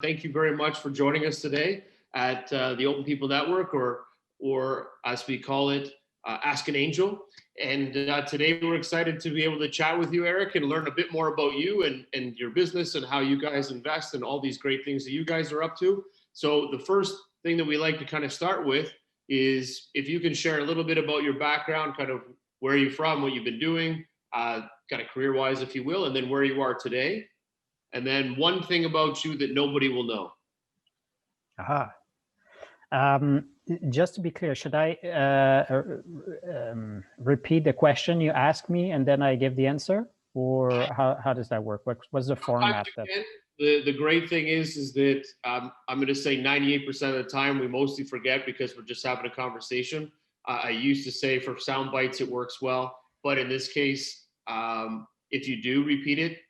Thank you very much for joining us today at the Open People Network, or as we call it, Ask an Angel. And today we're excited to be able to chat with you, Eric, and learn a bit more about you and your business and how you guys invest and all these great things that you guys are up to. So the first thing that we like to kind of start with is if you can share a little bit about your background, kind of where you're from, what you've been doing, kind of career-wise, if you will, and then where you are today. And then one thing about you that nobody will know. Aha. Just to be clear, should I repeat the question you asked me and then I give the answer? Or how does that work? What's the format? The great thing is that I'm going to say 98% of the time we mostly forget because we're just having a conversation. I used to say for sound bites it works well, but in this case, if you do repeat it,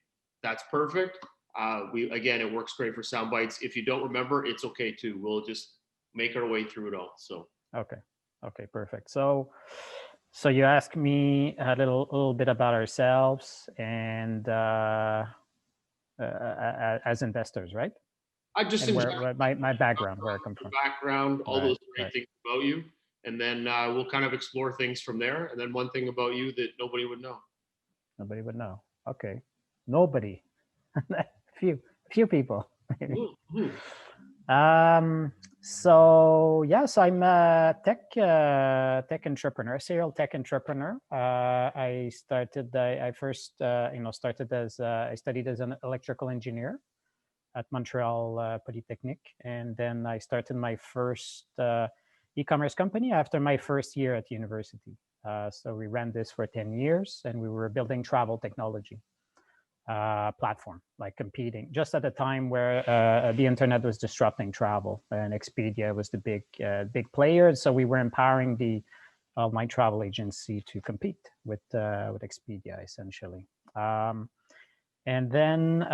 that's perfect. Again, it works great for sound bites. If you don't remember, it's okay too. We'll just make our way through it all. So okay, perfect. So you asked me a little bit about ourselves and as investors, right? I just my background, where I come from. Background, all those great things about you, and then we'll kind of explore things from there. And then one thing about you that nobody would know. Nobody would know. Okay, nobody. few people. So yes, I'm a tech entrepreneur, serial tech entrepreneur. I studied as an electrical engineer at Montreal Polytechnic, and then I started my first e-commerce company after my first year at university. So we ran this for 10 years, and we were building travel technology platform, like competing just at a time where the internet was disrupting travel, and Expedia was the big player. So we were empowering the online travel agency to compete with Expedia, essentially. And then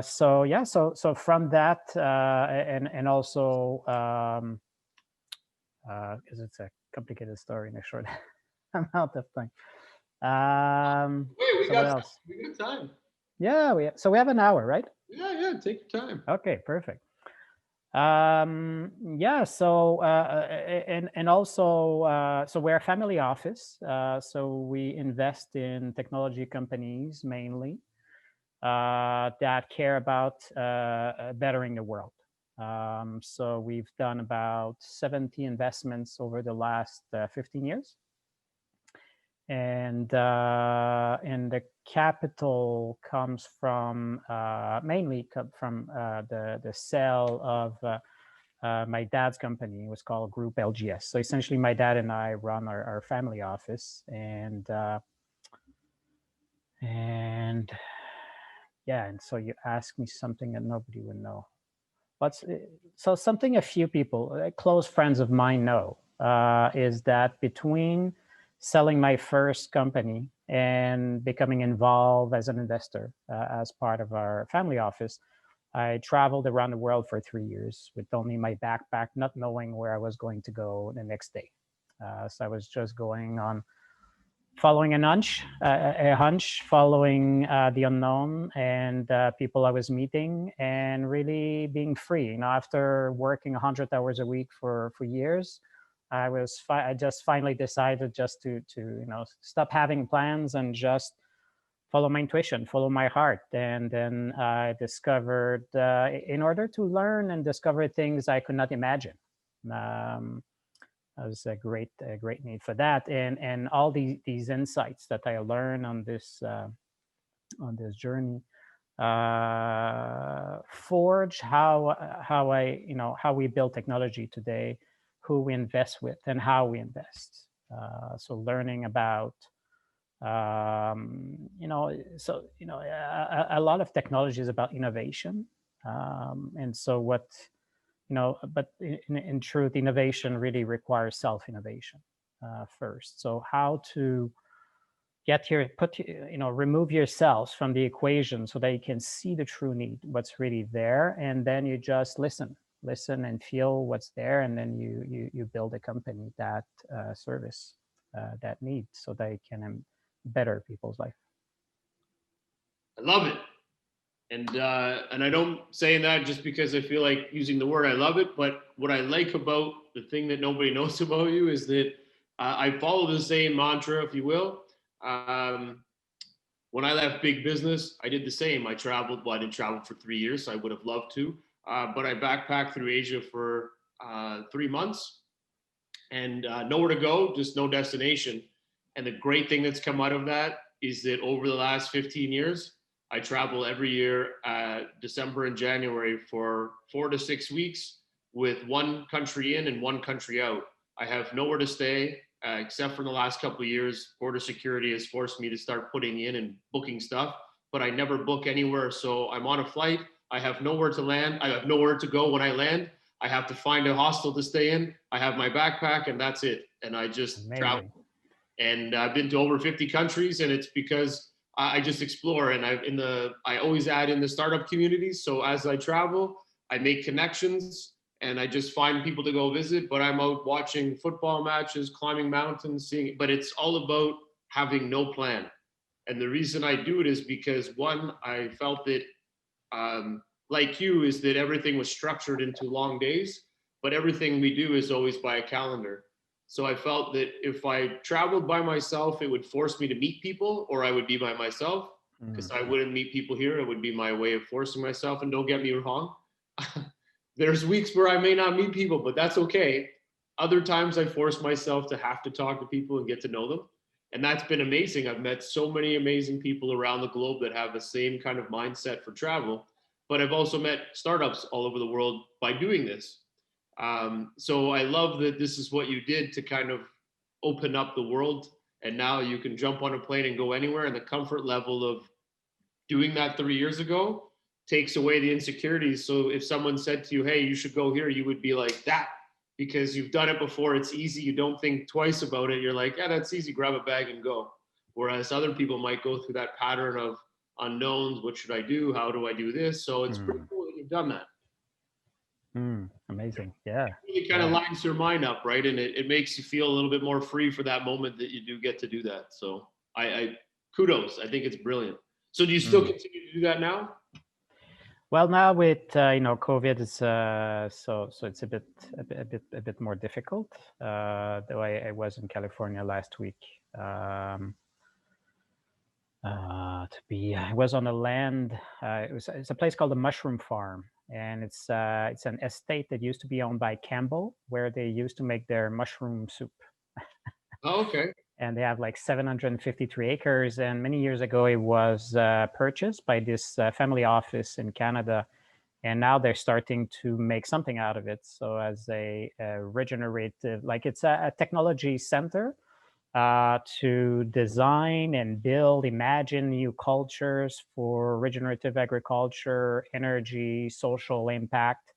so from that, and also because it's a complicated story in a short amount of time. Wait, we got time. Yeah, we have an hour, right? Yeah, take your time. Okay, perfect. Yeah, so and also so we're a family office, so we invest in technology companies mainly that care about bettering the world. So we've done about 70 investments over the last 15 years. And the capital comes from mainly from the sale of my dad's company. It was called Group LGS. So essentially, my dad and I run our family office, and yeah. And so you ask me something that nobody would know. So something a few people, close friends of mine, know is that between selling my first company and becoming involved as an investor as part of our family office, I traveled around the world for 3 years with only my backpack, not knowing where I was going to go the next day. So I was just going on following a hunch, following the unknown and people I was meeting, and really being free. After working 100 hours a week for years, I just finally decided just to stop having plans and just follow my intuition, follow my heart. And then I discovered, in order to learn and discover things I could not imagine, there was a great need for that. And all these insights that I learned on this journey forge how we build technology today, who we invest with, and how we invest. So learning about, a lot of technology is about innovation. And so but in truth, innovation really requires self-innovation first. So how to remove yourselves from the equation so that you can see the true need, what's really there, and then you just listen and feel what's there, and then you build a company that service that need so they can better people's life. I love it. And I don't say that just because I feel like using the word. I love it, but what I like about the thing that nobody knows about you is that I follow the same mantra, if you will. Um, when I left big business, I did the same. I traveled. Well, I didn't travel for 3 years. So I would have loved to, but I backpacked through Asia for 3 months, and nowhere to go, just no destination. And the great thing that's come out of that is that over the last 15 years, I travel every year, December and January, for 4 to 6 weeks with one country in and one country out. I have nowhere to stay, except for the last couple of years. Border security has forced me to start putting in and booking stuff, but I never book anywhere. So I'm on a flight. I have nowhere to land. I have nowhere to go when I land. I have to find a hostel to stay in. I have my backpack, and that's it. And I just travel. And I've been to over 50 countries, and it's because I just explore. And I always add in the startup communities. So as I travel, I make connections, and I just find people to go visit. But I'm out watching football matches, climbing mountains, seeing. But it's all about having no plan. And the reason I do it is because, one, I felt that, like you, is that everything was structured into long days, but everything we do is always by a calendar. So I felt that if I traveled by myself, it would force me to meet people, or I would be by myself, because I wouldn't meet people here. It would be my way of forcing myself. And don't get me wrong, there's weeks where I may not meet people, but that's okay. Other times I force myself to have to talk to people and get to know them. And that's been amazing. I've met so many amazing people around the globe that have the same kind of mindset for travel. But I've also met startups all over the world by doing this. So I love that this is what you did to kind of open up the world. And now you can jump on a plane and go anywhere. And the comfort level of doing that 3 years ago takes away the insecurities. So if someone said to you, hey, you should go here, you would be like, that, because you've done it before. It's easy. You don't think twice about it. You're like, yeah, that's easy. Grab a bag and go. Whereas other people might go through that pattern of unknowns. What should I do? How do I do this? So it's pretty cool that you've done that. Amazing. Yeah. It really kind of lines your mind up, right? And it makes you feel a little bit more free for that moment that you do get to do that. So I kudos. I think it's brilliant. So do you still continue to do that now? Well, now with COVID, it's so it's a bit more difficult. Though I was in California last week. I was on a land. It's a place called the Mushroom Farm, and it's an estate that used to be owned by Campbell, where they used to make their mushroom soup. Oh, okay. And they have like 753 acres. And many years ago, it was purchased by this family office in Canada. And now they're starting to make something out of it. So as a regenerative, like it's a technology center to design and build, imagine new cultures for regenerative agriculture, energy, social impact.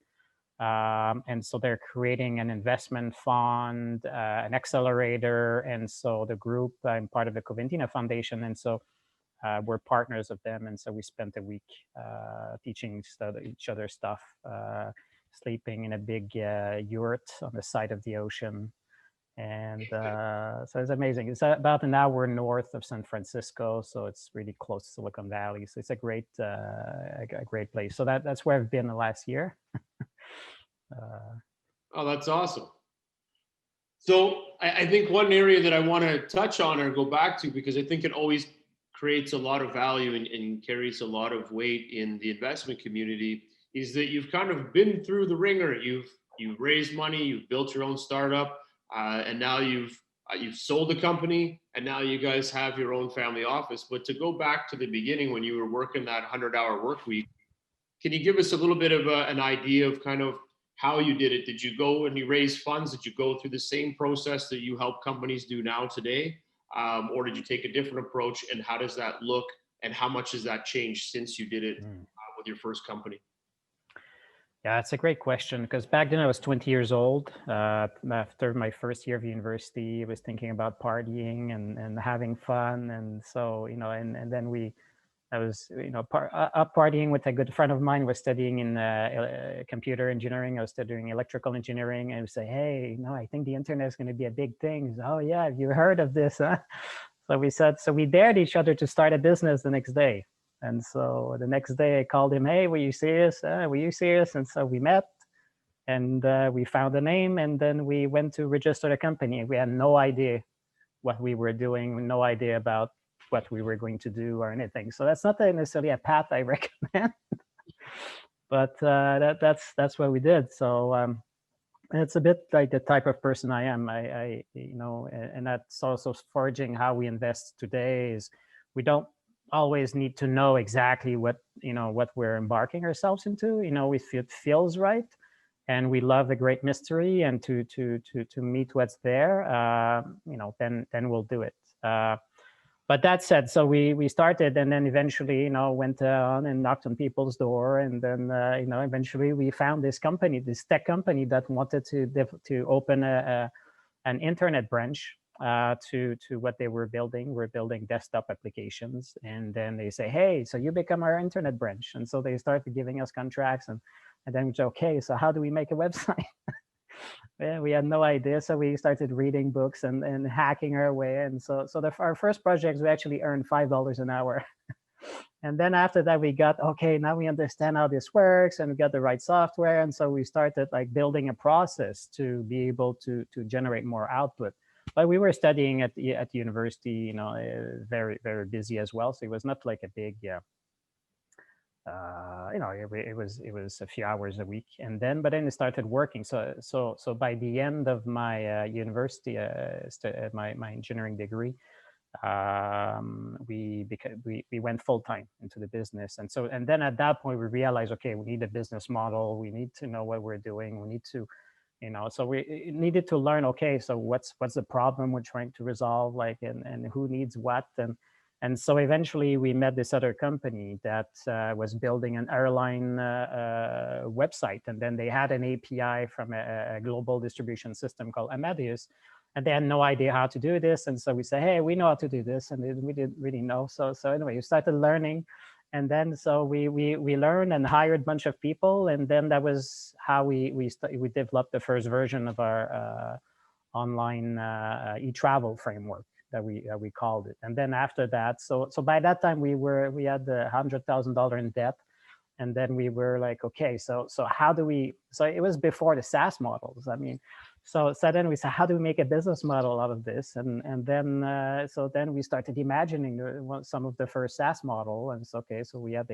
And so they're creating an investment fund, an accelerator. And so the group, I'm part of the Coventina Foundation. And so we're partners of them. And so we spent a week teaching each other stuff, sleeping in a big yurt on the side of the ocean. And so it's amazing. It's about an hour north of San Francisco. So it's really close to Silicon Valley. So it's a great place. So that's where I've been the last year. Oh, that's awesome. So I think one area that I want to touch on or go back to, because I think it always creates a lot of value and carries a lot of weight in the investment community, is that you've kind of been through the ringer. You've raised money, you've built your own startup, and now you've sold the company, and now you guys have your own family office. But to go back to the beginning when you were working that 100-hour work week, can you give us a little bit of an idea of kind of how you did it? Did you go and you raise funds? Did you go through the same process that you help companies do now today? Or did you take a different approach, and how does that look, and how much has that changed since you did it with your first company? Yeah, it's a great question, because back then I was 20 years old. After my first year of university, I was thinking about partying and having fun. And so, and then I was, up partying with a good friend of mine. Was studying in computer engineering. I was studying electrical engineering. And I would say, hey, I think the internet is going to be a big thing. He said, oh yeah, have you heard of this? Huh? So we dared each other to start a business the next day. And so the next day I called him, hey, were you serious? Were you serious? And so we met and we found a name, and then we went to register the company. We had no idea what we were doing, no idea about what we were going to do or anything. So that's not necessarily a path I recommend, but that's what we did. So and it's a bit like the type of person I am. I you know, and that's also forging how we invest today. Is we don't always need to know exactly what, you know, what we're embarking ourselves into. You know, if it feels right, and we love the great mystery and to meet what's there, you know, then we'll do it. But that said, so we started, and then eventually, you know, went on and knocked on people's door, and then you know, eventually we found this company, this tech company that wanted to open an internet branch to what they were building. We're building desktop applications, and then they say, hey, so you become our internet branch, and so they started giving us contracts, and then we said, okay, so how do we make a website? Yeah, we had no idea. So we started reading books and hacking our way. And so our first projects, we actually earned $5 an hour. And then after that, we got, okay, now we understand how this works, and we got the right software. And so we started like building a process to be able to generate more output. But we were studying at the university, you know, very, very busy as well. So it was not like a big, you know, it was a few hours a week, and then but then it started working. So by the end of my university, my engineering degree, we went full time into the business, and then at that point we realized, okay, we need a business model. We need to know what we're doing. We need to, you know, so we needed to learn, okay, so what's the problem we're trying to resolve, like, and who needs what, and so eventually we met this other company that was building an airline website, and then they had an API from a global distribution system called Amadeus, and they had no idea how to do this. And so we said, hey, we know how to do this, and we didn't really know. So anyway, we started learning, and then so we learned and hired a bunch of people, and then that was how we developed the first version of our online e-travel framework that we called it. And then after that, so by that time we had $100,000 in debt, and then we were like, okay, so how do we? So it was before the SaaS models. I mean, so then we said, how do we make a business model out of this? And then so then we started imagining some of the first SaaS model, and so okay, so we had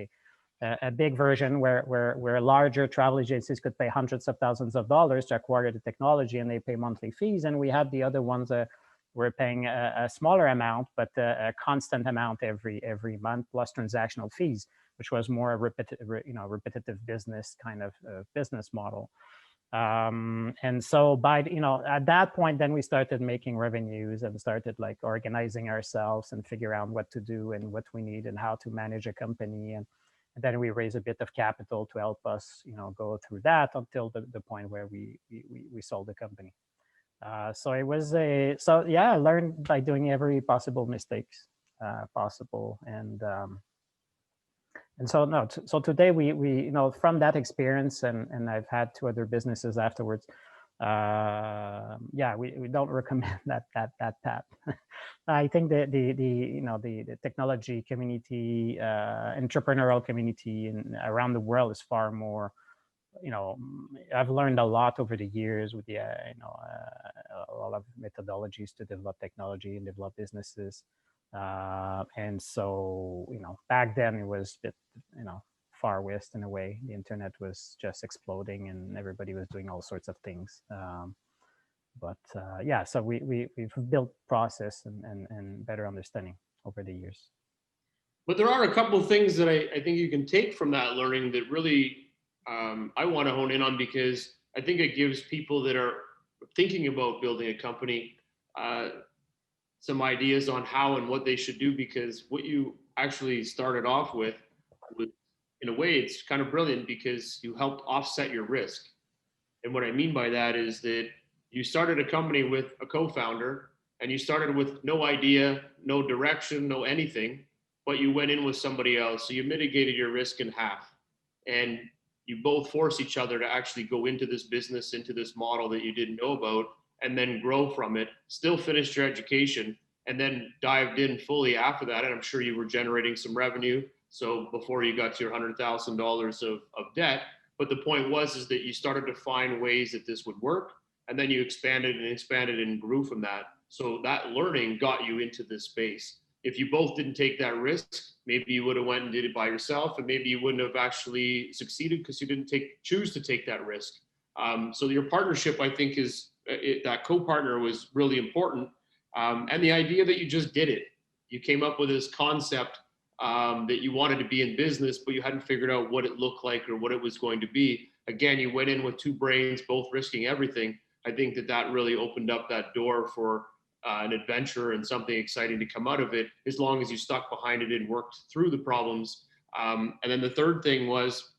a big version where larger travel agencies could pay hundreds of thousands of dollars to acquire the technology, and they pay monthly fees. And we had the other ones were paying a smaller amount, but a constant amount every month, plus transactional fees, which was more a repetitive business kind of business model. And so by, you know, at that point, then we started making revenues and started like organizing ourselves and figure out what to do and what we need and how to manage a company. And then we raised a bit of capital to help us, you know, go through that until the point where we sold the company. So it was I learned by doing every possible mistakes possible. And so no, so today we you know, from that experience, and I've had two other businesses afterwards. We don't recommend that path. I think the you know, the technology community, entrepreneurial community and around the world is far more, you know, I've learned a lot over the years with the you know, a lot of methodologies to develop technology and develop businesses. And so, you know, back then it was a bit, you know, far west in a way. The internet was just exploding and everybody was doing all sorts of things. So we've built process and better understanding over the years. But there are a couple of things that I think you can take from that learning that really I want to hone in on, because I think it gives people that are thinking about building a company some ideas on how and what they should do, because what you actually started off with, in a way, it's kind of brilliant because you helped offset your risk. And what I mean by that is that you started a company with a co-founder, and you started with no idea, no direction, no anything, but you went in with somebody else. So you mitigated your risk in half. And you both force each other to actually go into this business, into this model that you didn't know about, and then grow from it, still finished your education, and then dived in fully after that. And I'm sure you were generating some revenue, So before you got to your $100,000 of debt, but the point is that you started to find ways that this would work, and then you expanded and grew from that. So that learning got you into this space. If you both didn't take that risk, maybe you would have went and did it by yourself, and maybe you wouldn't have actually succeeded because you didn't choose to take that risk. So your partnership, I think, that co-partner was really important. And the idea that you just did it. You came up with this concept that you wanted to be in business, but you hadn't figured out what it looked like or what it was going to be. Again, you went in with two brains, both risking everything. I think that really opened up that door for an adventure and something exciting to come out of it, as long as you stuck behind it and worked through the problems. And then the third thing was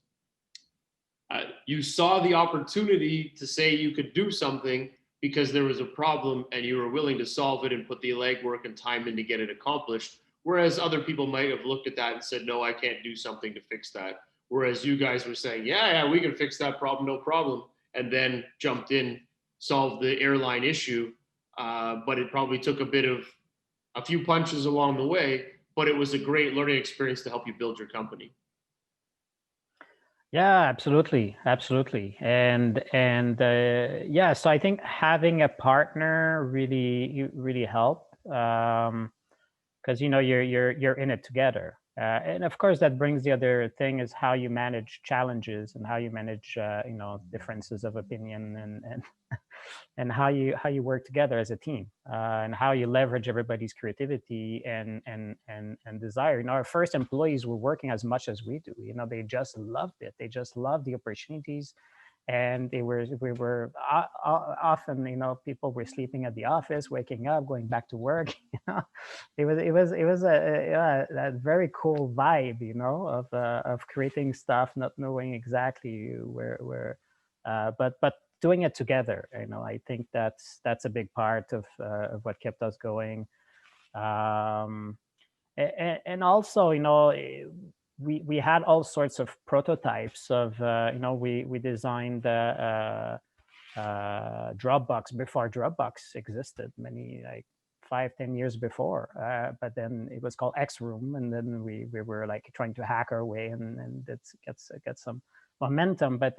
you saw the opportunity to say you could do something because there was a problem and you were willing to solve it and put the legwork and time in to get it accomplished. Whereas other people might have looked at that and said, no, I can't do something to fix that. Whereas you guys were saying, yeah, we can fix that problem, no problem. And then jumped in, solved the airline issue. But it probably took a few punches along the way, but it was a great learning experience to help you build your company. Yeah, absolutely. And yeah, so I think having a partner really helped, because you're in it together. And of course, that brings the other thing is how you manage challenges and how you manage differences of opinion and and how you work together as a team, and how you leverage everybody's creativity and desire. Our first employees were working as much as we do. They just loved it. They just loved the opportunities. And we were often, people were sleeping at the office, waking up, going back to work. It was a very cool vibe, of creating stuff, not knowing exactly where, but doing it together. I think that's a big part of what kept us going. And also, we had all sorts of prototypes of, we designed Dropbox before Dropbox existed, many, like 5-10 years before. But then it was called X Room, and then we were like trying to hack our way and get some momentum. But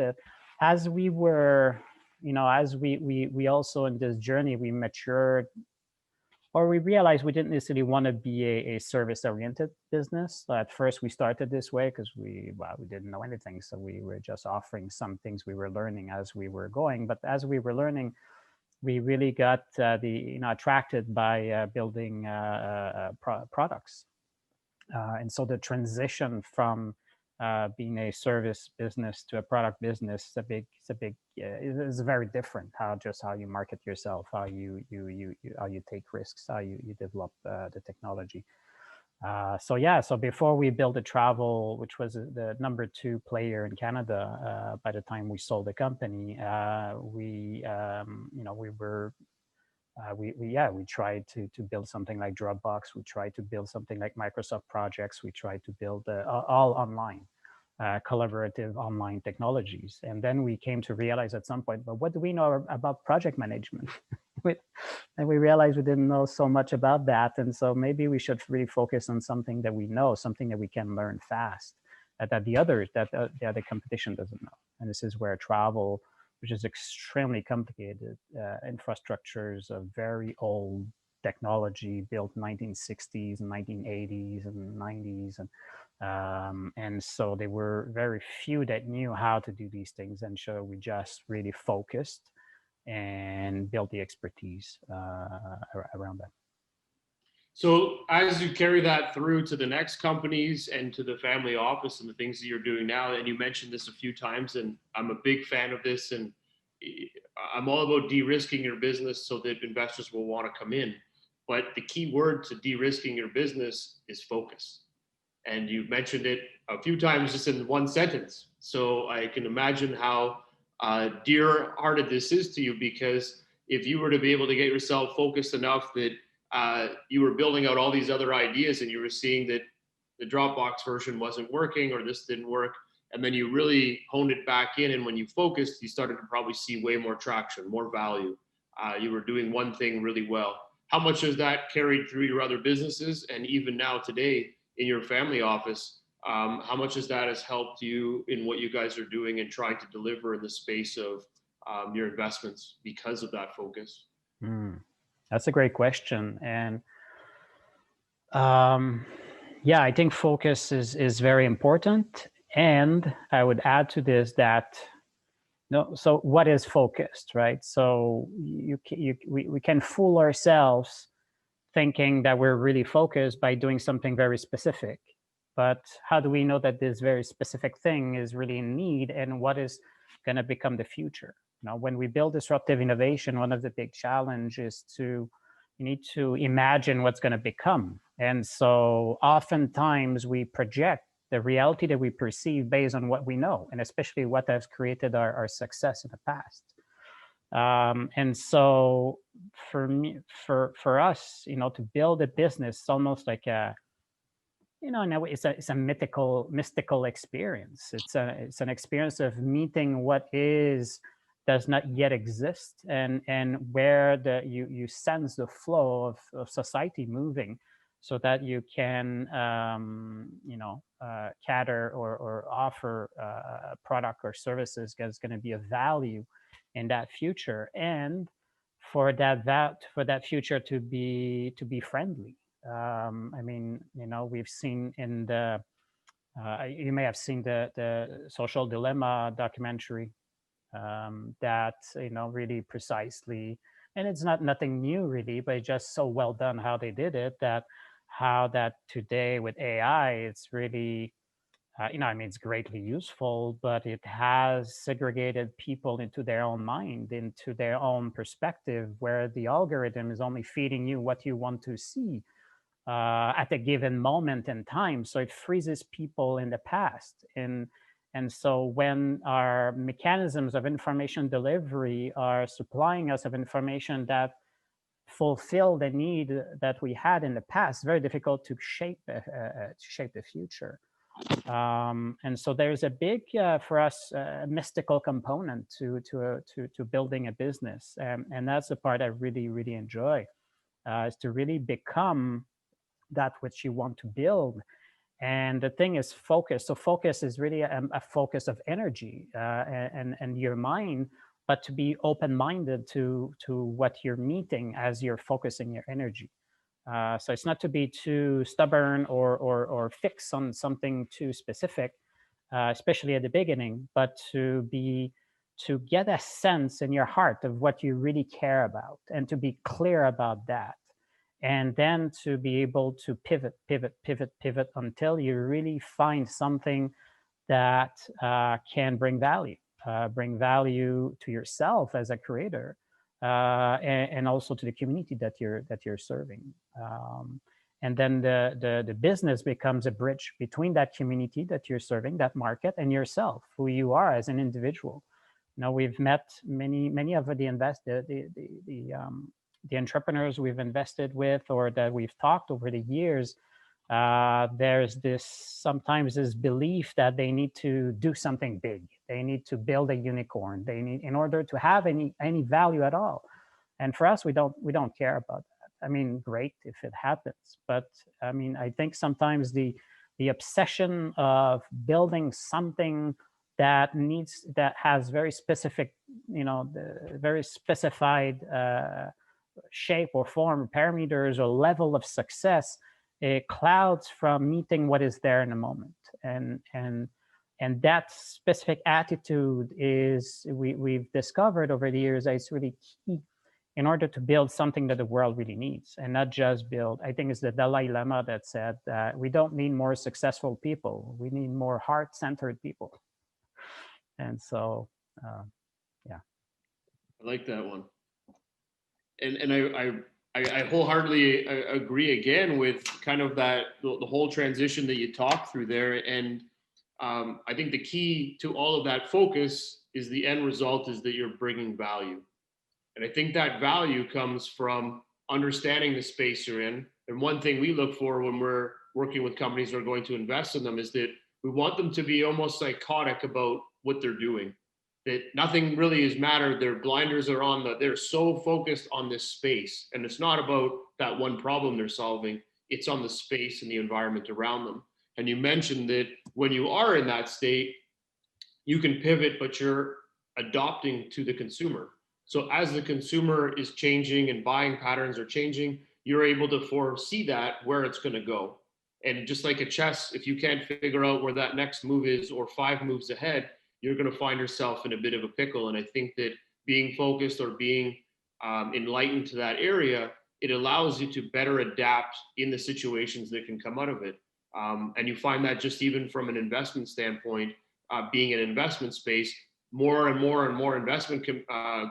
as we were, as we also in this journey, we matured, or we realized we didn't necessarily want to be a service-oriented business. So at first, we started this way because we didn't know anything. So we were just offering some things we were learning as we were going. But as we were learning, we really got attracted by building products. And so the transition from being a service business to a product business is very different. How you market yourself, how you take risks, how you develop the technology. So before we built a travel, which was the number 2 player in Canada, by the time we sold the company, we tried to build something like Dropbox. We tried to build something like Microsoft Projects. We tried to build all online, collaborative online technologies. And then we came to realize at some point, but what do we know about project management? And we realized we didn't know so much about that. And so maybe we should really focus on something that we know, something that we can learn fast, that the other competition doesn't know. And this is where travel, which is extremely complicated, infrastructures of very old technology built 1960s and 1980s and 90s. And so there were very few that knew how to do these things. And so we just really focused and built the expertise around that. So as you carry that through to the next companies and to the family office and the things that you're doing now, and you mentioned this a few times, and I'm a big fan of this, and I'm all about de-risking your business so that investors will want to come in. But the key word to de-risking your business is focus. And you've mentioned it a few times just in one sentence. So I can imagine how dear-hearted this is to you, because if you were to be able to get yourself focused enough that you were building out all these other ideas and you were seeing that the Dropbox version wasn't working or this didn't work, and then you really honed it back in, and when you focused, you started to probably see way more traction, more value. You were doing one thing really well. How much has that carried through your other businesses? And even now today in your family office, How much has that has helped you in what you guys are doing and trying to deliver in the space of your investments because of that focus? That's a great question. And yeah, I think focus is very important. And I would add to this that no, so what is focused, right? So we can fool ourselves thinking that we're really focused by doing something very specific. But how do we know that this very specific thing is really in need and what is going to become the future? Now, when we build disruptive innovation, one of the big challenges is you need to imagine what's going to become. And so oftentimes we project the reality that we perceive based on what we know, and especially what has created our success in the past. And so for me, for us, to build a business, it's almost like in a way, it's a mystical experience. It's an experience of meeting what does not yet exist, and where you sense the flow of society moving, so that you can cater or offer a product or services that's going to be of value in that future, and for that future to be friendly. I mean, we've seen in you may have seen the Social Dilemma documentary, that really precisely, and it's nothing new really, but it's just so well done how they did it, how that today with AI, it's really I mean, it's greatly useful, but it has segregated people into their own mind, into their own perspective, where the algorithm is only feeding you what you want to see at a given moment in time. So it freezes people in the past. And so when our mechanisms of information delivery are supplying us of information that fulfill the need that we had in the past, it's very difficult to shape the future. And so there's a big, for us, mystical component to building a business, and that's the part I really, really enjoy, is to really become that which you want to build. And the thing is focus. So focus is really a focus of energy and your mind, but to be open-minded to what you're meeting as you're focusing your energy. So it's not to be too stubborn or fix on something too specific, especially at the beginning, but to get a sense in your heart of what you really care about, and to be clear about that, and then to be able to pivot until you really find something that can bring value to yourself as a creator, and also to the community that you're serving. And then the business becomes a bridge between that community that you're serving, that market, and yourself, who you are as an individual. Now, we've met many of the entrepreneurs we've invested with, or that we've talked over the years. There's sometimes this belief that they need to do something big. They need to build a unicorn. They need, in order to have any value at all. And for us, we don't care about that. I mean, great if it happens, but I mean, I think sometimes the obsession of building something that has very specific, the very specified shape or form, parameters, or level of success, it clouds from meeting what is there in a moment. And that specific attitude is, we've discovered over the years that it's really key in order to build something that the world really needs, and not just build. I think it's the Dalai Lama that said that we don't need more successful people, we need more heart-centered people. And so, yeah. I like that one. And I wholeheartedly agree again with kind of that, the whole transition that you talked through there. And I think the key to all of that focus is the end result is that you're bringing value. And I think that value comes from understanding the space you're in. And one thing we look for when we're working with companies that are going to invest in them is that we want them to be almost psychotic about what they're doing. That nothing really is mattered. Their blinders are on, they're so focused on this space. And it's not about that one problem they're solving. It's on the space and the environment around them. And you mentioned that when you are in that state, you can pivot, but you're adopting to the consumer. So as the consumer is changing and buying patterns are changing, you're able to foresee that where it's going to go. And just like a chess, if you can't figure out where that next move is or 5 moves ahead, you're going to find yourself in a bit of a pickle. And I think that being focused or being enlightened to that area, it allows you to better adapt in the situations that can come out of it. And you find that just even from an investment standpoint, being an investment space, more and more investment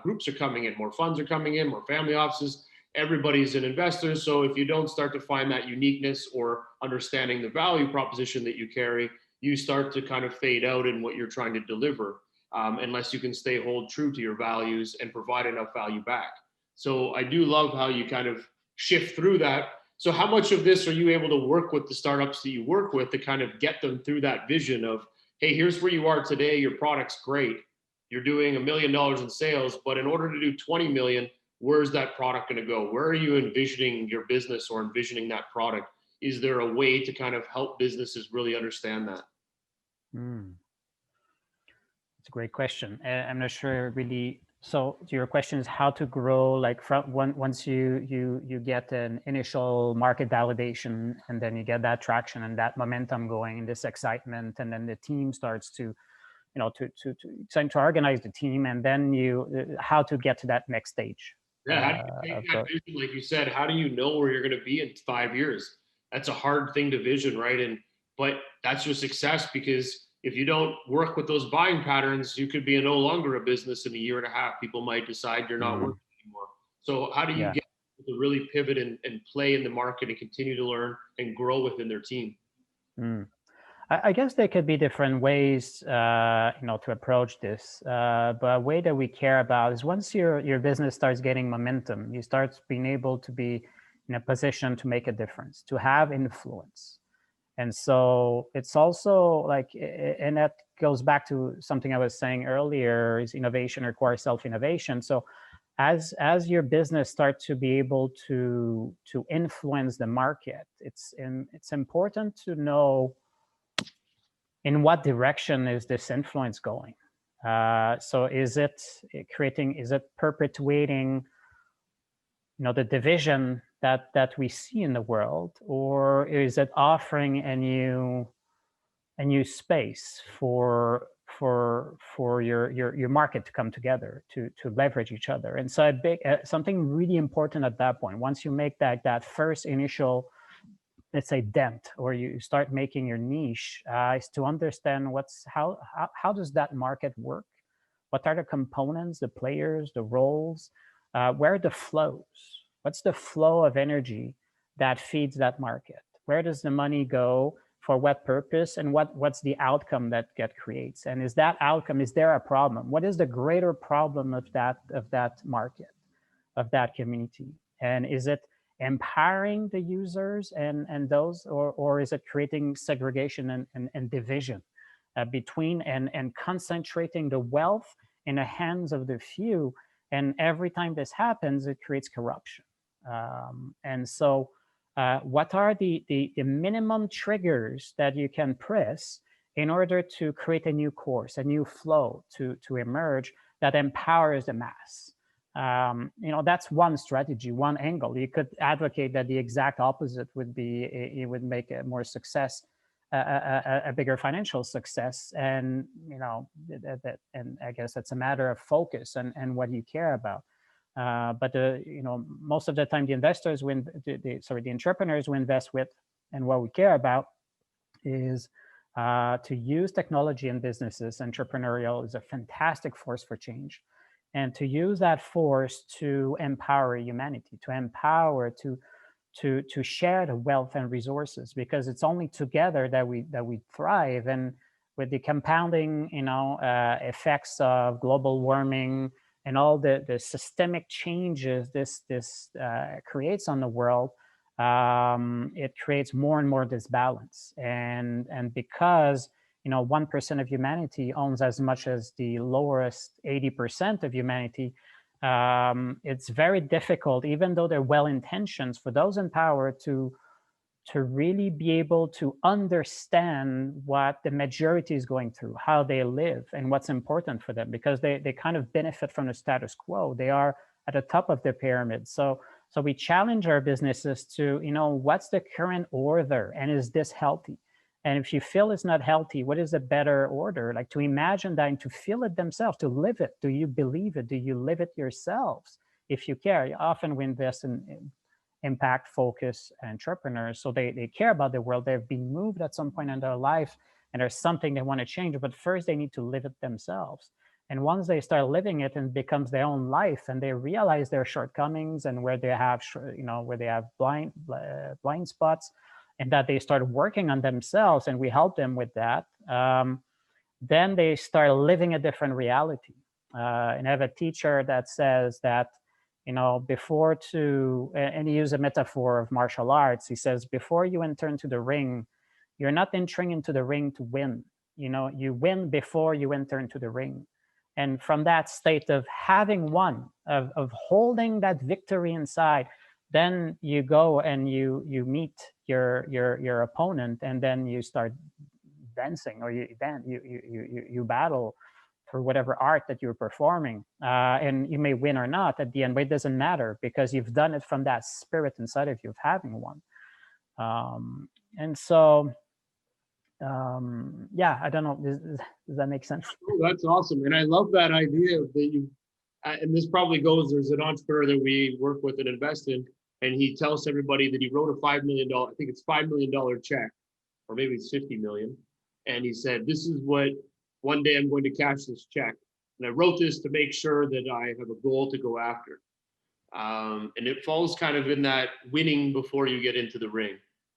groups are coming in, more funds are coming in, more family offices. Everybody's an investor. So if you don't start to find that uniqueness or understanding the value proposition that you carry, you start to kind of fade out in what you're trying to deliver, unless you can hold true to your values and provide enough value back. So I do love how you kind of shift through that. So how much of this are you able to work with the startups that you work with to kind of get them through that vision of, hey, here's where you are today, your product's great, you're doing $1 million in sales, but in order to do 20 million, where's that product going to go? Where are you envisioning your business or envisioning that product? Is there a way to kind of help businesses really understand that? It's a great question. I'm not sure really. So your question is how to grow, like once you get an initial market validation, and then you get that traction and that momentum going, and this excitement, and then the team starts to, to organize the team, and then how to get to that next stage. Yeah, how do you take that vision? Like you said, how do you know where you're going to be in 5 years? That's a hard thing to vision, right? But that's your success, because if you don't work with those buying patterns, you could be no longer a business in a year and a half. People might decide you're not working anymore. So how do you get people to really pivot and play in the market and continue to learn and grow within their team? I guess there could be different ways, to approach this. But a way that we care about is once your business starts getting momentum, you start being able to be in a position to make a difference, to have influence. And so it's also like, and that goes back to something I was saying earlier, is innovation requires self-innovation. So as your business starts to be able to influence the market, it's important to know in what direction is this influence going. So is it perpetuating, the division that we see in the world, or is it offering a new space for your market to come together, to leverage each other? And so something really important at that point, once you make that first initial, let's say, dent, or you start making your niche, is to understand how does that market work? What are the components, the players, the roles? Where are the flows? What's the flow of energy that feeds that market? Where does the money go? For what purpose? And what's the outcome that creates? And is that outcome, is there a problem? What is the greater problem of that market, of that community? And is it empowering the users and those, or is it creating segregation and division between, and concentrating the wealth in the hands of the few? And every time this happens, it creates corruption. And so what are the minimum triggers that you can press in order to create a new course, a new flow to emerge that empowers the mass? That's one strategy, one angle. You could advocate that the exact opposite would be, it would make a more success, a bigger financial success. And, and I guess that's a matter of focus and what you care about. But most of the time, the investors the entrepreneurs we invest with, and what we care about is to use technology in businesses. Entrepreneurial is a fantastic force for change, and to use that force to empower humanity, to empower, to share the wealth and resources, because it's only together that we thrive. And with the compounding, effects of global warming and all the systemic changes this creates on the world, it creates more and more disbalance. And because 1% of humanity owns as much as the lowest 80% of humanity, it's very difficult, even though they're well-intentioned, for those in power to to really be able to understand what the majority is going through, how they live, and what's important for them, because they kind of benefit from the status quo. They are at the top of the pyramid. So we challenge our businesses to, what's the current order, and is this healthy? And if you feel it's not healthy, what is a better order? Like, to imagine that and to feel it themselves, to live it. Do you believe it? Do you live it yourselves? If you care, often we invest in impact focused entrepreneurs. So they care about the world. They've been moved at some point in their life, and there's something they want to change, but first they need to live it themselves. And once they start living it and it becomes their own life, and they realize their shortcomings and where they have, blind spots, and that they start working on themselves, and we help them with that, then they start living a different reality. And I have a teacher that says that, before and he used a metaphor of martial arts. He says, before you enter into the ring, you're not entering into the ring to win. You win before you enter into the ring. And from that state of having won, of holding that victory inside, then you go and you meet your opponent, and then you start dancing, or you battle for whatever art that you're performing, and you may win or not at the end, but it doesn't matter, because you've done it from that spirit inside of you of having won. And so, yeah, I don't know. Does that make sense? Oh, that's awesome. And I love that idea that you, and this probably goes, there's an entrepreneur that we work with and invest in, and he tells everybody that he wrote a $5 million, I think it's $5 million check, or maybe it's 50 million. And he said, this is what, one day I'm going to cash this check. And I wrote this to make sure that I have a goal to go after. And it falls kind of in that winning before you get into the ring.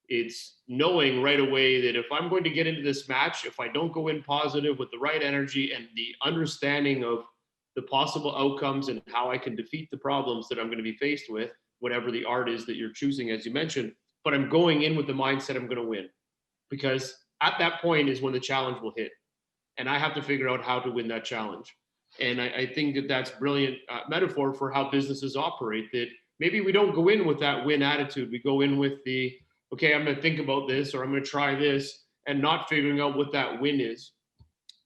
It's knowing right away that if I'm going to get into this match, if I don't go in positive with the right energy and the understanding of the possible outcomes and how I can defeat the problems that I'm going to be faced with, whatever the art is that you're choosing, as you mentioned, but I'm going in with the mindset I'm going to win. Because at that point is when the challenge will hit. And I have to figure out how to win that challenge. And I think that that's brilliant metaphor for how businesses operate, that maybe we don't go in with that win attitude. We go in with the, okay, I'm going to think about this, or I'm going to try this, and not figuring out what that win is.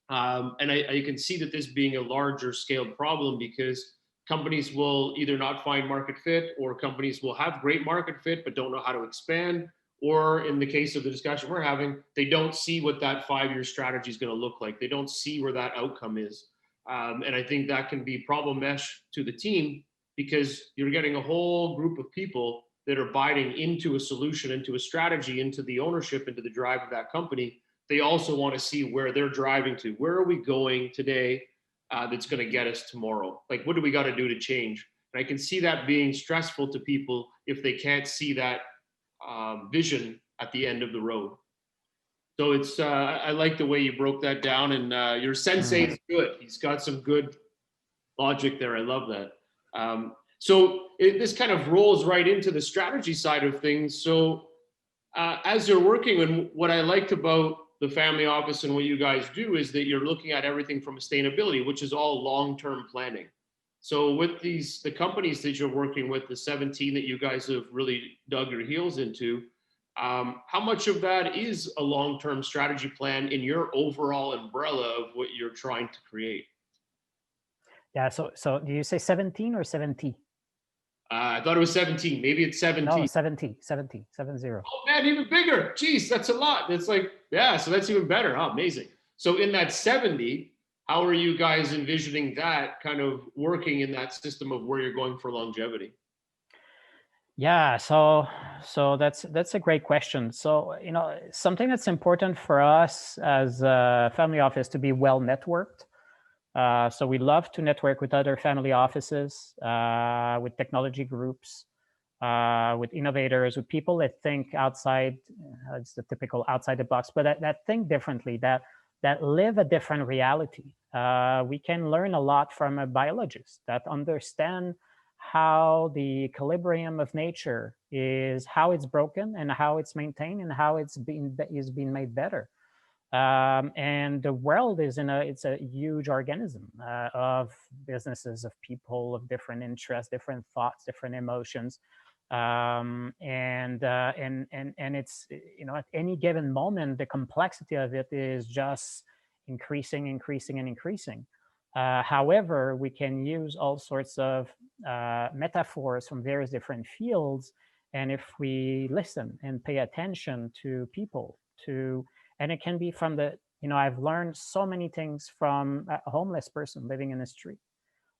And I can see that this being a larger scale problem, because companies will either not find market fit, or companies will have great market fit, but don't know how to expand. Or in the case of the discussion we're having, they don't see what that 5-year strategy is going to look like. They don't see where that outcome is. And I think that can be problem mesh to the team, because you're getting a whole group of people that are biting into a solution, into a strategy, into the ownership, into the drive of that company. They also want to see where they're driving to. Where are we going today that's going to get us tomorrow? Like, what do we got to do to change? And I can see that being stressful to people if they can't see that vision at the end of the road. So it's I like the way you broke that down, and your sensei is good. He's got some good logic there. I love that. So this kind of rolls right into the strategy side of things. So as you're working, and what I liked about the family office and what you guys do is that you're looking at everything from sustainability, which is all long-term planning. So with the companies that you're working with, the 17 that you guys have really dug your heels into, how much of that is a long-term strategy plan in your overall umbrella of what you're trying to create? Yeah. So do you say 17 or 70? I thought it was 17. Maybe it's 17. No, 70. Oh man, even bigger. Jeez, that's a lot. It's like, yeah, so that's even better. Oh, amazing. So in that 70, how are you guys envisioning that kind of working in that system of where you're going for longevity? Yeah, so that's a great question. So, something that's important for us as a family office to be well networked. So we love to network with other family offices, with technology groups, with innovators, with people that think outside. It's the typical outside the box, but that think differently, that live a different reality. We can learn a lot from a biologist that understand how the equilibrium of nature is, how it's broken and how it's maintained and how it's being made better. And the world it's a huge organism of businesses, of people, of different interests, different thoughts, different emotions. And it's, at any given moment, the complexity of it is just increasing, increasing, and increasing. However, we can use all sorts of metaphors from various different fields, and if we listen and pay attention to people, and it can be from I've learned so many things from a homeless person living in the street,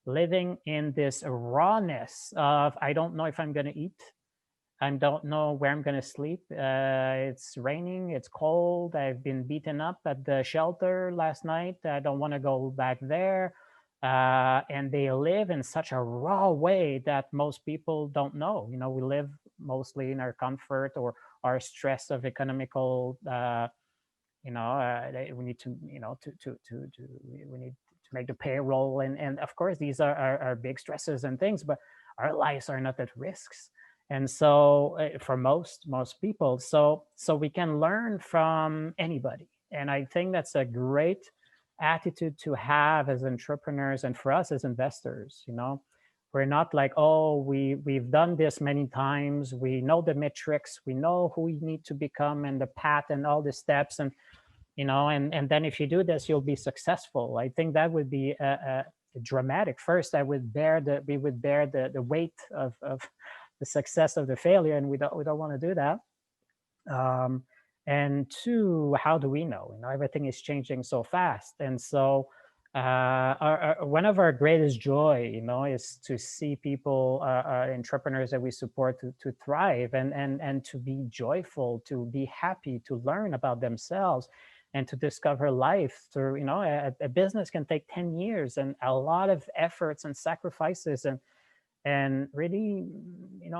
living in this rawness of, I don't know if I'm going to eat. I don't know where I'm going to sleep. It's raining. It's cold. I've been beaten up at the shelter last night. I don't want to go back there. And they live in such a raw way that most people don't know. We live mostly in our comfort or our stress of economical. We need to, we need to make the payroll, and of course these are big stresses and things, but our lives are not at risks. And so for most people, so we can learn from anybody. And I think that's a great attitude to have as entrepreneurs, and for us as investors. We're not like, oh, we've done this many times, we know the metrics, we know who we need to become and the path and all the steps, and and then if you do this, you'll be successful. I think that would be dramatic. First, we would bear the weight of the success of the failure, and we don't want to do that. And two, how do we know? Everything is changing so fast, and so one of our greatest joy, is to see people, entrepreneurs that we support, to thrive and to be joyful, to be happy, to learn about themselves, and to discover life through, a business can take 10 years and a lot of efforts and sacrifices. And really,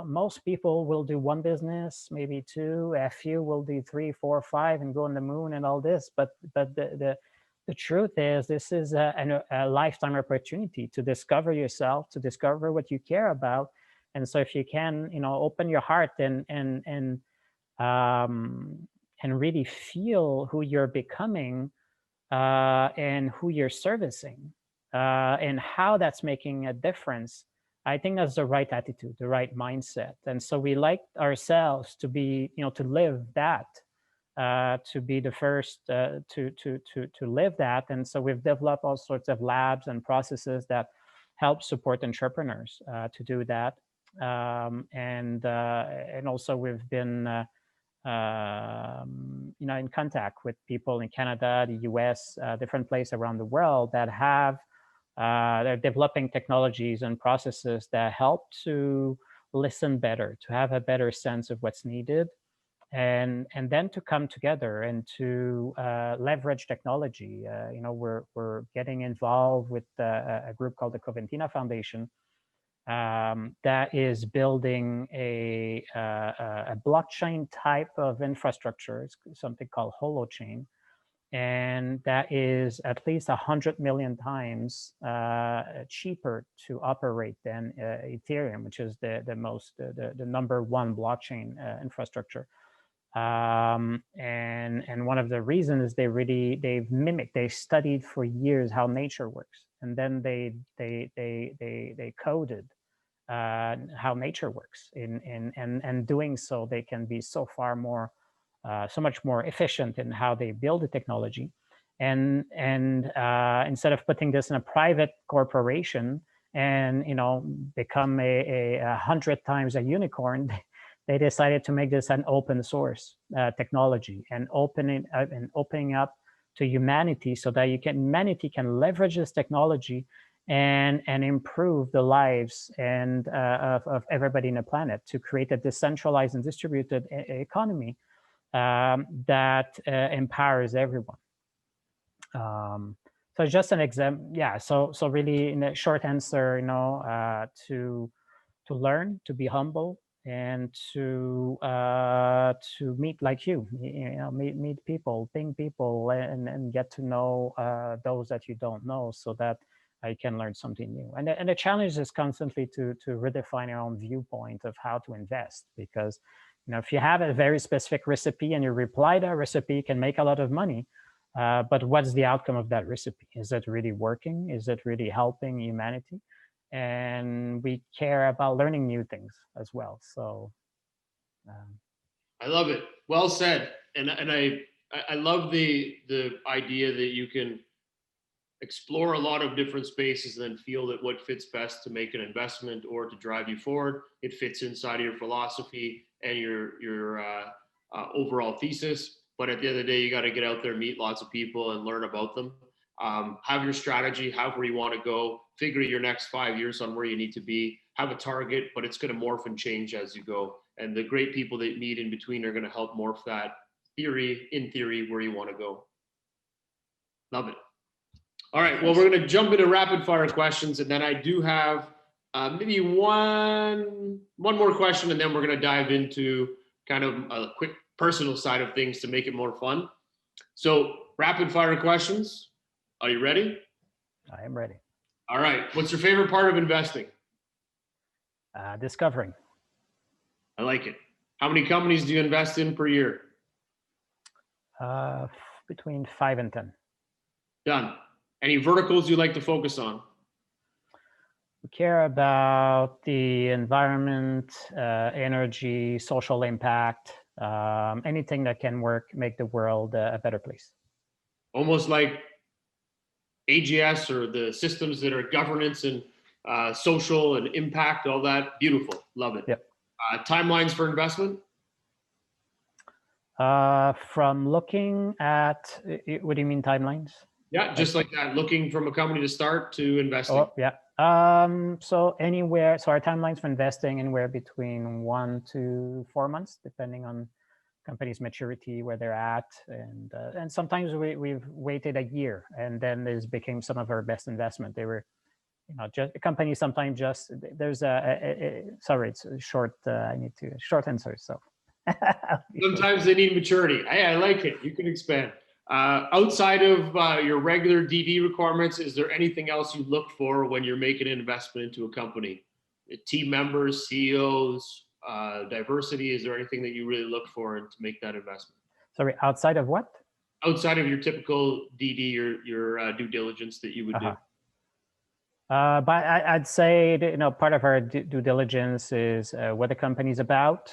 most people will do one business, maybe two, a few will do 3, 4, 5 and go on the moon and all this. But the truth is, this is a lifetime opportunity to discover yourself, to discover what you care about. And so if you can, open your heart and really feel who you're becoming, and who you're servicing, and how that's making a difference, I think that's the right attitude, the right mindset. And so we like ourselves to be, to live that, to be the first to live that. And so we've developed all sorts of labs and processes that help support entrepreneurs to do that. And also we've been in contact with people in Canada, the US, different places around the world that have, they're developing technologies and processes that help to listen better, to have a better sense of what's needed, and then to come together and to leverage technology. We're getting involved with a group called the Coventina Foundation, that is building a blockchain type of infrastructure. It's something called Holochain, and that is at least 100 million times cheaper to operate than Ethereum, which is the number one blockchain infrastructure. And one of the reasons is they've studied for years how nature works, and then they coded how nature works. And doing so, they can be so much more efficient in how they build the technology. And instead of putting this in a private corporation and become a 100 times a unicorn, they decided to make this an open source technology and opening up to humanity, so that humanity can leverage this technology and improve the lives of everybody in the planet, to create a decentralized and distributed economy that empowers everyone. So just an example, yeah. So really, in a short answer, to learn, to be humble, and to meet like you, meet people, ping people, and get to know those that you don't know, so that I can learn something new. And the challenge is constantly to redefine your own viewpoint of how to invest, because if you have a very specific recipe and you apply that recipe, you can make a lot of money. But what's the outcome of that recipe? Is it really working? Is it really helping humanity? and we care about learning new things as well. So I love it. Well said. And I love the idea that you can explore a lot of different spaces and then feel that what fits best to make an investment or to drive you forward, it fits inside of your philosophy and your overall thesis. But at the end of the day, you got to get out there, meet lots of people, and learn about them. Have your strategy, have where you want to go, figure your next 5 years on where you need to be, have a target, but it's going to morph and change as you go. And the great people that meet in between are going to help morph that in theory, where you want to go. Love it. All right, well, we're going to jump into rapid fire questions, and then I do have maybe one more question, and then we're going to dive into kind of a quick personal side of things to make it more fun. So rapid fire questions. Are you ready? I am ready. All right. What's your favorite part of investing? Discovering. I like it. How many companies do you invest in per year? Between 5 and 10. Done. Any verticals you like to focus on? We care about the environment, energy, social impact, anything that can make the world a better place. Almost like AGS or the systems that are governance and social and impact, all that. Beautiful. Love it. Yep. Timelines for investment? From looking at, what do you mean timelines? Yeah, just like that. Looking from a company to start to investing. Oh, yeah. So our timelines for investing anywhere between 1 to 4 months, depending on company's maturity, where they're at, and sometimes we've waited a year, and then this became some of our best investment. They were, just a company. Sometimes just there's sorry, it's a short. I need to short answers. So sometimes they need maturity. Hey, I like it. You can expand. Outside of your regular DD requirements, is there anything else you look for when you're making an investment into a company? Team members, CEOs, diversity. Is there anything that you really look for to make that investment? Sorry, outside of what? Outside of your typical DD, your due diligence that you would do. But I'd say that, part of our due diligence is what the company's about.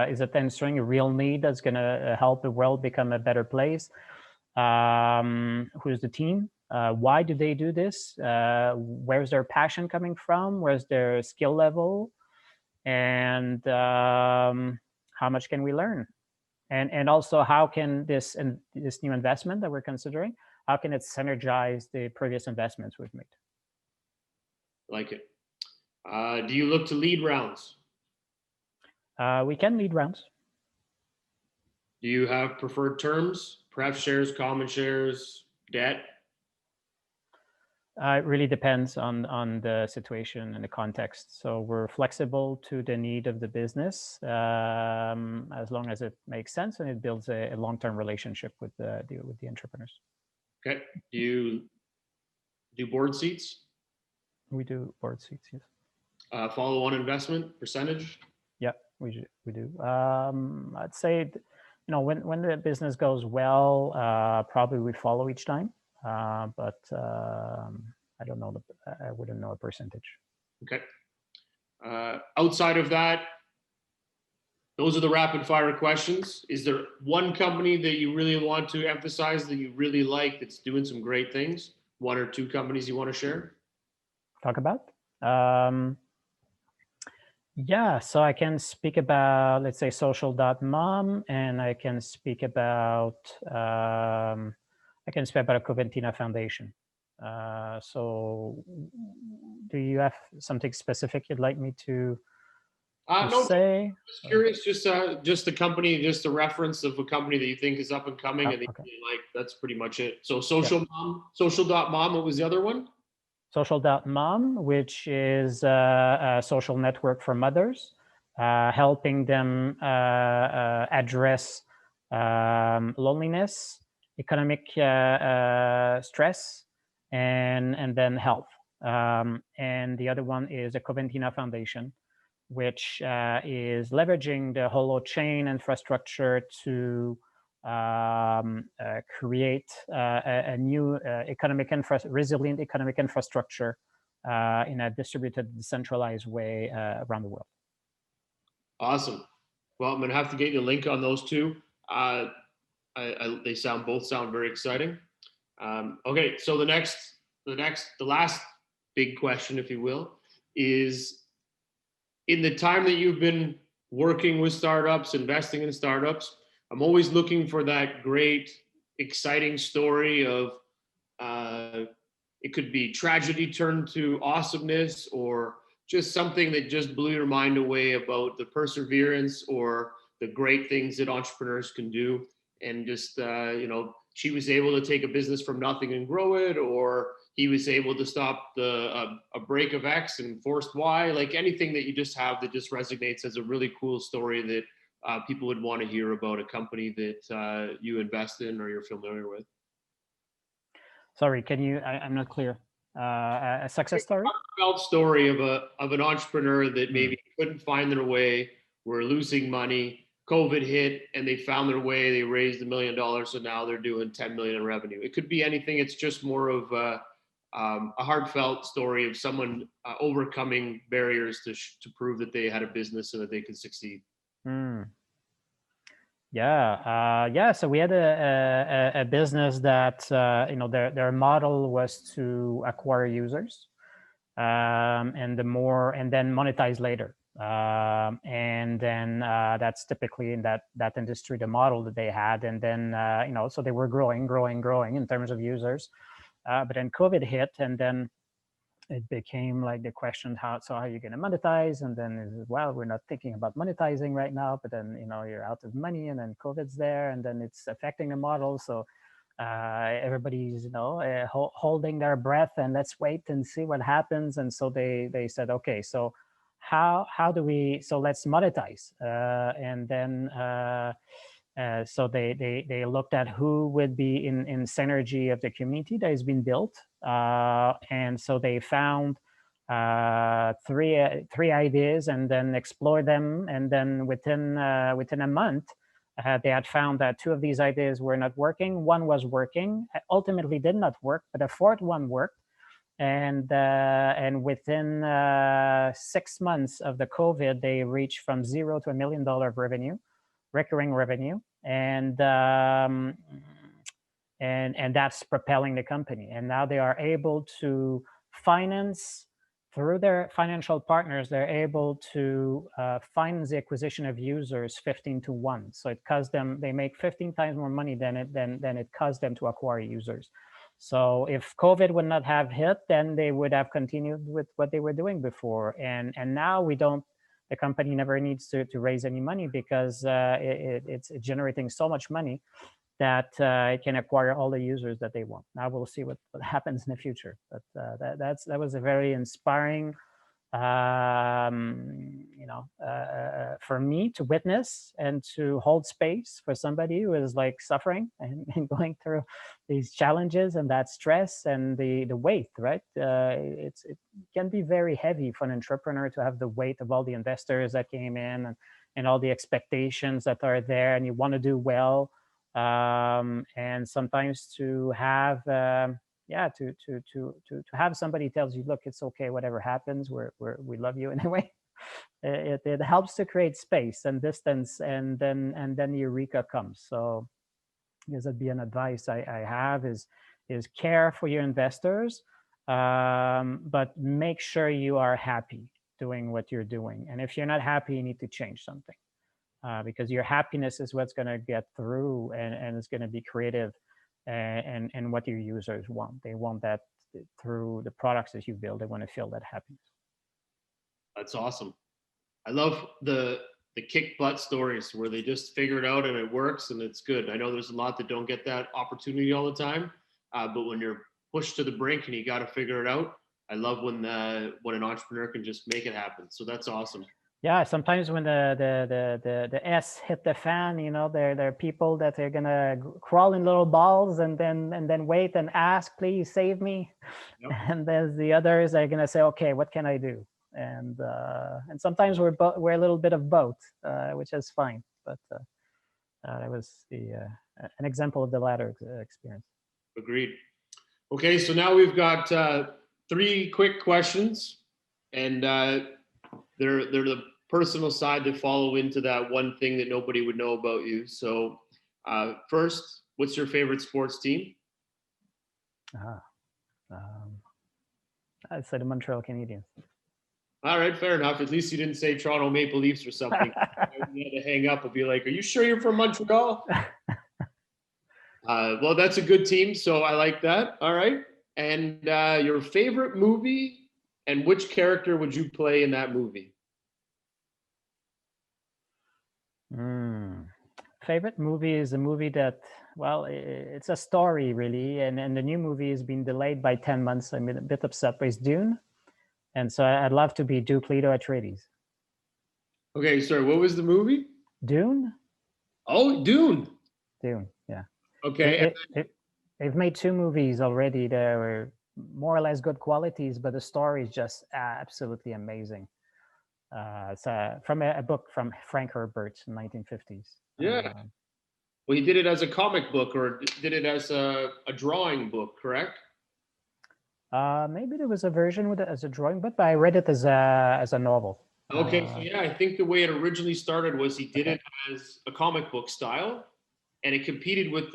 Is it answering a real need that's going to help the world become a better place? Who's the team? Why do they do this? Where's their passion coming from? Where's their skill level? And how much can we learn? And also, how can this new investment that we're considering, how can it synergize the previous investments we've made? Like it. Do you look to lead rounds? We can lead rounds. Do you have preferred terms? Pref shares, common shares, debt? It really depends on the situation and the context. So we're flexible to the need of the business, as long as it makes sense and it builds a long-term relationship with the entrepreneurs. Okay. Do you do board seats? We do board seats, yes. Follow-on investment percentage? Yeah, we do. I'd say, when the business goes well, probably we follow each time. But I don't know. I wouldn't know a percentage. Okay. Outside of that, those are the rapid fire questions. Is there one company that you really want to emphasize that you really like that's doing some great things? One or two companies you want to share? Talk about? Yeah, so I can speak about, let's say, social.mom, and I can speak about a Coventina Foundation. So do you have something specific you'd like me to no, say? Just curious, just the company, just a reference of a company that you think is up and coming, and okay. That's pretty much it. So social.mom, what was the other one? Social.mom, which is a social network for mothers, helping them address loneliness, economic stress, and then health. And the other one is the Coventina Foundation, which is leveraging the holochain infrastructure to create a new resilient economic infrastructure in a distributed, decentralized way around the world. Awesome. Well, I'm going to have to get you a link on those two. They both sound very exciting. Okay, so the last big question, if you will, is in the time that you've been working with startups, investing in startups, I'm always looking for that great, exciting story of it could be tragedy turned to awesomeness, or just something that just blew your mind away about the perseverance or the great things that entrepreneurs can do. And just, she was able to take a business from nothing and grow it, or he was able to stop a break of X and forced Y, like anything that you just have that just resonates as a really cool story that people would want to hear about a company that you invest in or you're familiar with. Sorry, can you? I'm not clear. A success story? Heartfelt story of an entrepreneur that maybe couldn't find their way, were losing money. COVID hit and they found their way. They raised $1 million, so now they're doing 10 million in revenue. It could be anything. It's just more of a heartfelt story of someone overcoming barriers to prove that they had a business and that they could succeed. Yeah. So we had a business that their model was to acquire users, and then monetize later. And then that's typically in that industry the model that they had. And then so they were growing in terms of users. But then COVID hit, and then it became like the question, how are you going to monetize? And then, well, we're not thinking about monetizing right now, but then, you're out of money, and then COVID's there, and then it's affecting the model. So everybody's, holding their breath, and let's wait and see what happens. And so they said, okay, so how do we, so let's monetize. And then, so they looked at who would be in synergy of the community that has been built. And so they found three ideas and then explored them. And then within a month, they had found that two of these ideas were not working. One was working, ultimately did not work, but a fourth one worked. And within 6 months of the COVID, they reached from $0 to $1 million of revenue, recurring revenue, and that's propelling the company. And now they are able to finance through their financial partners. They're able to finance the acquisition of users 15 to 1. So it costs them. They make 15 times more money than it costs them to acquire users. So if COVID would not have hit, then they would have continued with what they were doing before. And now we don't. The company never needs to raise any money because it's generating so much money that it can acquire all the users that they want. Now we'll see what happens in the future. But that was a very inspiring, for me to witness and to hold space for somebody who is like suffering and going through these challenges and that stress and the weight, right? It can be very heavy for an entrepreneur to have the weight of all the investors that came in and all the expectations that are there, and you want to do well. And sometimes to have to have somebody tells you, look, it's okay, whatever happens, we love you anyway. It helps to create space and distance, and then eureka comes. So I guess that'd be an advice I have is care for your investors, but make sure you are happy doing what you're doing. And if you're not happy, you need to change something. Because your happiness is what's going to get through, and it's going to be creative, and what your users want. They want that through the products that you build. They want to feel that happiness. That's awesome. I love the kick butt stories where they just figure it out and it works and it's good. I know there's a lot that don't get that opportunity all the time, but when you're pushed to the brink and you got to figure it out, I love when an entrepreneur can just make it happen. So that's awesome. Yeah, sometimes when the S hit the fan, there are people that are gonna crawl in little balls and then wait and ask, please save me. Yep. And there's the others that are gonna say, okay, what can I do? And sometimes we're a little bit of both, which is fine. But that was an example of the latter experience. Agreed. Okay, so now we've got three quick questions, and they're the personal side that follow into that one thing that nobody would know about you. So, first, what's your favorite sports team? Ah, I'd say the Montreal Canadiens. All right, fair enough. At least you didn't say Toronto Maple Leafs or something. You had to hang up and be like, "Are you sure you're from Montreal?" Well, that's a good team, so I like that. All right. And your favorite movie, and which character would you play in that movie? Favorite movie is a movie that, well, it's a story really, and the new movie has been delayed by 10 months. I'm a bit upset, but it's Dune. And so I'd love to be Duke Leto Atreides. Okay, sorry, what was the movie? Dune? Oh, Dune. Dune, yeah. Okay. They've made 2 movies already that were more or less good qualities, but the story is just absolutely amazing. It's from a book from Frank Herbert in 1950s. Yeah. Well, he did it as a comic book, or did it as a drawing book, correct? Maybe there was a version with it as a drawing book, but I read it as a novel. Okay, so yeah, I think the way it originally started was he did it as a comic book style, and it competed with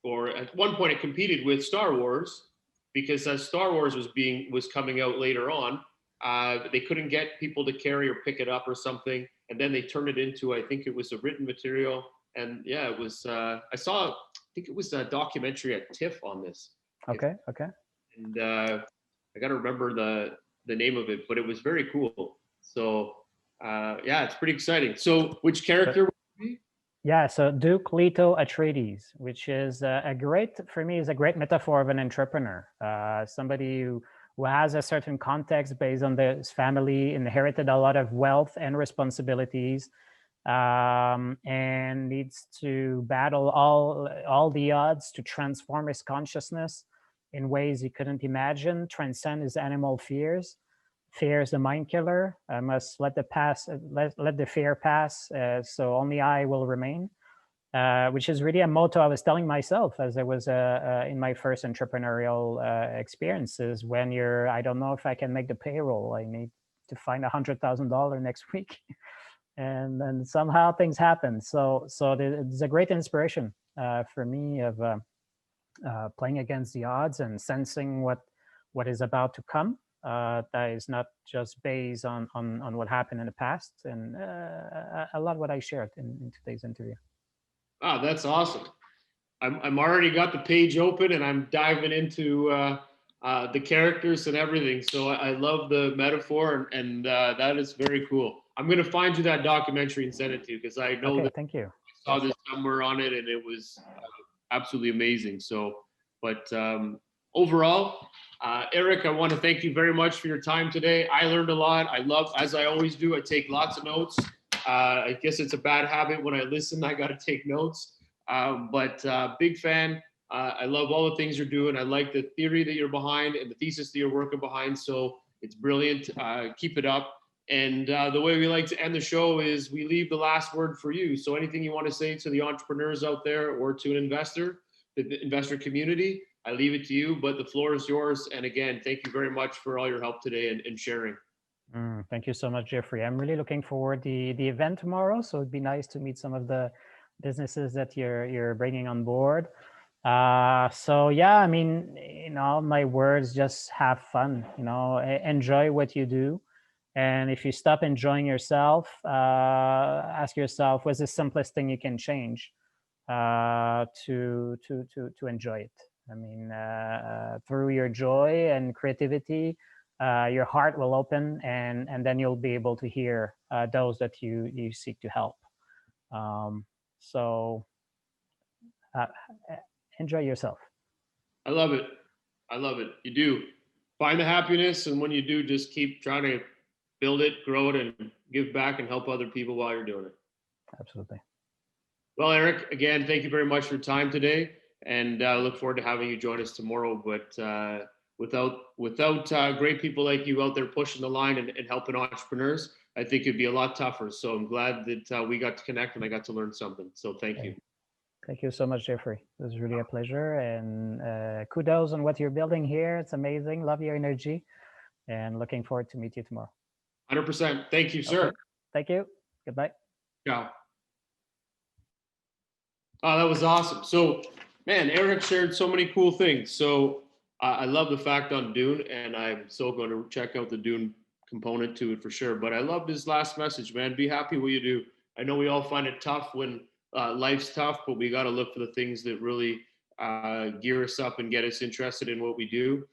or at one point it competed with Star Wars, because as Star Wars was coming out later on, they couldn't get people to carry or pick it up or something, and then they turned it into, I think it was a written material, and yeah, it was. I think it was a documentary at TIFF on this. Okay. And I got to remember the name of it, but it was very cool. So yeah, it's pretty exciting. So which character would it be? Yeah, so Duke Leto Atreides, which is for me, is a great metaphor of an entrepreneur, somebody who has a certain context based on his family, inherited a lot of wealth and responsibilities, and needs to battle all the odds to transform his consciousness in ways he couldn't imagine, transcend his animal fears. Fear is the mind killer. I must let the fear pass, so only I will remain, which is really a motto I was telling myself as I was in my first entrepreneurial experiences. When I don't know if I can make the payroll, I need to find $100,000 next week. And then somehow things happen. So it's a great inspiration for me of playing against the odds and sensing what is about to come. That is not just based on what happened in the past, and a lot of what I shared in today's interview. Ah, that's awesome. I'm already got the page open, and I'm diving into the characters and everything. So I love the metaphor, and that is very cool. I'm going to find you that documentary and send it to you, because I know that thank you. I saw this number on it, and it was absolutely amazing. So, but overall, Eric, I want to thank you very much for your time today. I learned a lot. As I always do, I take lots of notes. I guess it's a bad habit when I listen, I got to take notes. But big fan. I love all the things you're doing. I like the theory that you're behind and the thesis that you're working behind. So it's brilliant. Keep it up. And the way we like to end the show is we leave the last word for you. So anything you want to say to the entrepreneurs out there, or to an investor, the investor community, I leave it to you, but the floor is yours. And again, thank you very much for all your help today and sharing. Thank you so much, Jeffrey. I'm really looking forward to the event tomorrow. So it'd be nice to meet some of the businesses that you're bringing on board. So yeah, I mean, in all my words, just have fun, enjoy what you do. And if you stop enjoying yourself, ask yourself, what's the simplest thing you can change to enjoy it? I mean, through your joy and creativity, your heart will open, and then you'll be able to hear those that you seek to help. So enjoy yourself. I love it. I love it. You do. Find the happiness, and when you do, just keep trying to build it, grow it, and give back and help other people while you're doing it. Absolutely. Well, Eric, again, thank you very much for your time today, and I look forward to having you join us tomorrow. But without great people like you out there pushing the line and helping entrepreneurs, I think it'd be a lot tougher. So I'm glad that we got to connect and I got to learn something. So thank you. Thank you so much, Jeffrey. It was really a pleasure, and kudos on what you're building here. It's amazing. Love your energy, and looking forward to meet you tomorrow. 100%. Thank you, sir. Okay. Thank you. Goodbye. Ciao. Oh, that was awesome. So, man, Eric shared so many cool things. So I love the fact on Dune, and I'm still going to check out the Dune component to it for sure. But I loved his last message, man. Be happy what you do. I know we all find it tough when life's tough, but we got to look for the things that really gear us up and get us interested in what we do.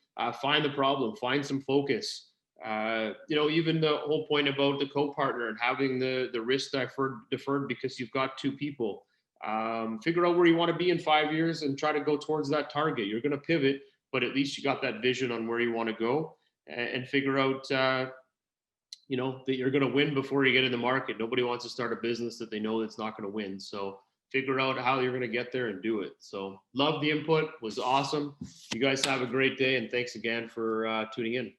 Find the problem, find some focus. Even the whole point about the co-partner and having the risk deferred because you've got two people. Figure out where you want to be in 5 years and try to go towards that target. You're going to pivot, but at least you got that vision on where you want to go, and figure out, that you're going to win before you get in the market. Nobody wants to start a business that they know that's not going to win. So figure out how you're going to get there and do it. So love the input, was awesome. You guys have a great day, and thanks again for tuning in.